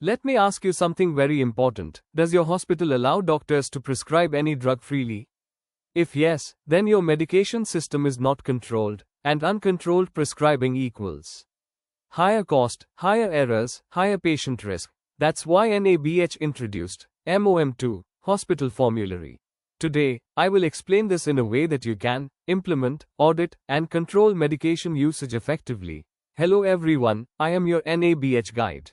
Let me ask you something very important. Does your hospital allow doctors to prescribe any drug freely? If yes, then your medication system is not controlled, and uncontrolled prescribing equals higher cost, higher errors, higher patient risk. That's why NABH introduced MOM.2, Hospital Formulary. Today, I will explain this in a way that you can implement, audit, and control medication usage effectively. Hello everyone, I am your NABH guide.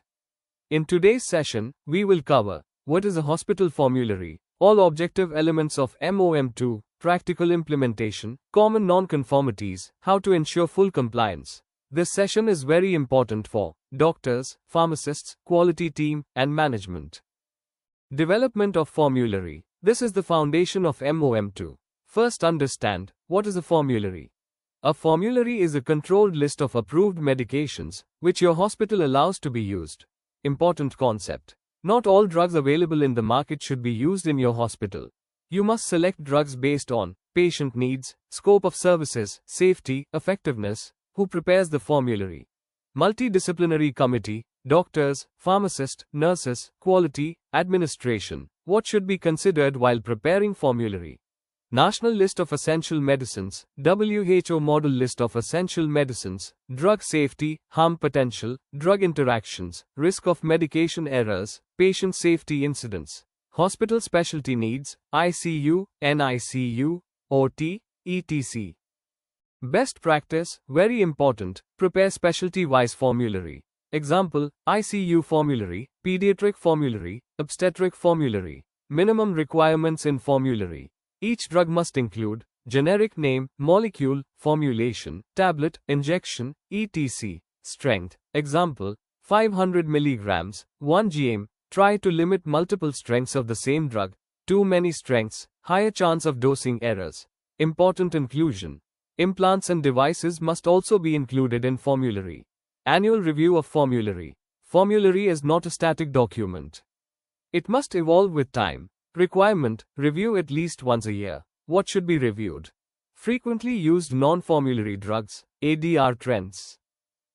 In today's session, we will cover what is a hospital formulary, all objective elements of MOM.2, practical implementation, common non-conformities, how to ensure full compliance. This session is very important for doctors, pharmacists, quality team, and management. Development of formulary. This is the foundation of MOM.2. First understand, what is a formulary? A formulary is a controlled list of approved medications, which your hospital allows to be used. Important concept. Not all drugs available in the market should be used in your hospital. You must select drugs based on patient needs, scope of services, safety, effectiveness. Who prepares the formulary? Multidisciplinary committee, doctors, pharmacists, nurses, quality, administration. What should be considered while preparing formulary? National List of Essential Medicines, WHO Model List of Essential Medicines, drug safety, harm potential, drug interactions, risk of medication errors, patient safety incidents, hospital specialty needs, ICU, NICU, OT, etc. Best practice, very important, prepare specialty-wise formulary. Example, ICU formulary, pediatric formulary, obstetric formulary. Minimum requirements in formulary. Each drug must include generic name, molecule, formulation, tablet, injection, etc. Strength. Example, 500 mg, 1 gm. Try to limit multiple strengths of the same drug. Too many strengths, higher chance of dosing errors. Important inclusion. Implants and devices must also be included in formulary. Annual review of formulary. Formulary is not a static document. It must evolve with time. Requirement, review at least once a year. What should be reviewed? Frequently used non-formulary drugs, ADR trends.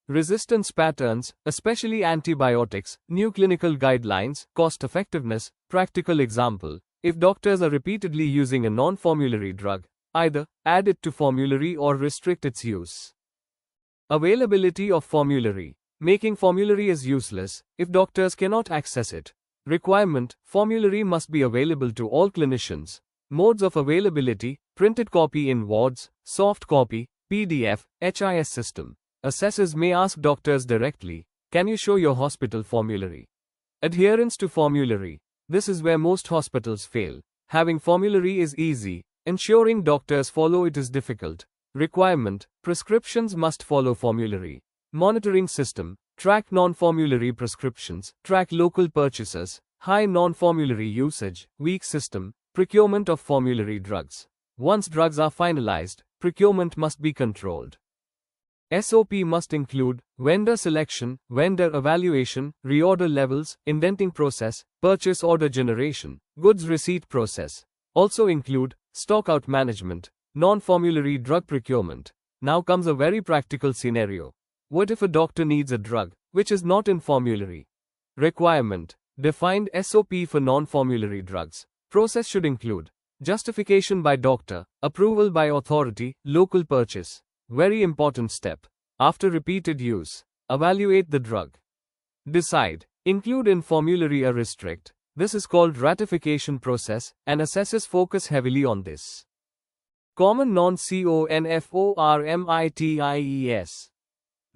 Resistance patterns, especially antibiotics, new clinical guidelines, cost effectiveness, practical example. If doctors are repeatedly using a non-formulary drug, either add it to formulary or restrict its use. Availability of formulary. Making formulary is useless if doctors cannot access it. Requirement, formulary must be available to all clinicians. Modes of availability, printed copy in wards, soft copy, PDF, HIS system. Assessors may ask doctors directly, can you show your hospital formulary? Adherence to formulary. This is where most hospitals fail. Having formulary is easy. Ensuring doctors follow it is difficult. Requirement, prescriptions must follow formulary. Monitoring system, track non-formulary prescriptions, track local purchases, high non-formulary usage, weak system, procurement of formulary drugs. Once drugs are finalized, procurement must be controlled. SOP must include vendor selection, vendor evaluation, reorder levels, indenting process, purchase order generation, goods receipt process. Also include stockout management, non-formulary drug procurement. Now comes a very practical scenario. What if a doctor needs a drug, which is not in formulary? Requirement, defined SOP for non-formulary drugs. Process should include justification by doctor, approval by authority, local purchase. Very important step. After repeated use, evaluate the drug. Decide, include in formulary or restrict. This is called ratification process, and assessors focus heavily on this. Common non-conformities.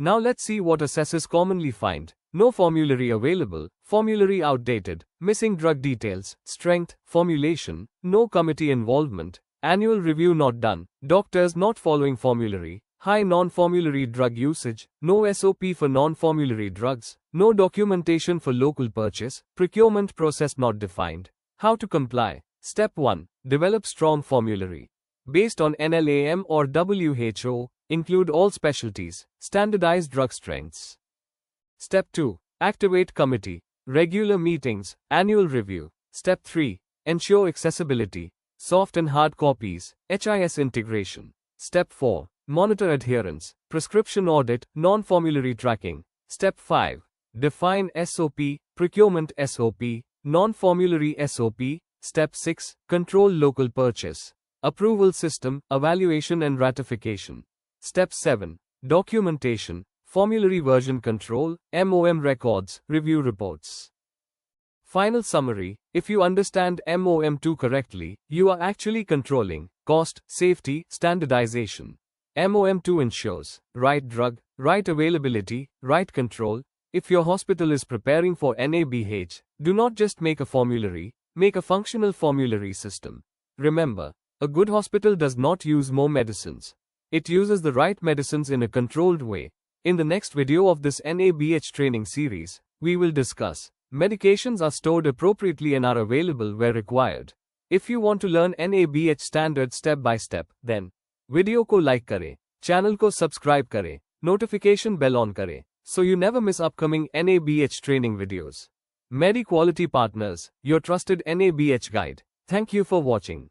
Now let's see what assessors commonly find. No formulary available, formulary outdated, missing drug details, strength, formulation, no committee involvement, annual review not done, doctors not following formulary, high non-formulary drug usage, no SOP for non-formulary drugs, no documentation for local purchase, procurement process not defined. How to comply? Step 1. Develop strong formulary. Based on NLAM or WHO, include all specialties, standardize drug strengths. Step 2. Activate committee, regular meetings, annual review. Step 3. Ensure accessibility, soft and hard copies, HIS integration. Step 4. Monitor adherence, prescription audit, non-formulary tracking. Step 5. Define SOP, Procurement SOP, Non-Formulary SOP. Step 6. Control local purchase. Approval system, evaluation and ratification. Step 7. Documentation, formulary version control, MOM records, review reports. Final summary: if you understand MOM.2 correctly, you are actually controlling cost, safety, standardization. MOM.2 ensures right drug, right availability, right control. If your hospital is preparing for NABH, do not just make a formulary, make a functional formulary system. Remember, a good hospital does not use more medicines. It uses the right medicines in a controlled way. In the next video of this NABH training series, we will discuss medications are stored appropriately and are available where required. If you want to learn NABH standard step by step, then video को like करें, channel को subscribe करें, notification bell on करें, so you never miss upcoming NABH training videos. Medi Quality Partners, your trusted NABH guide. Thank you for watching.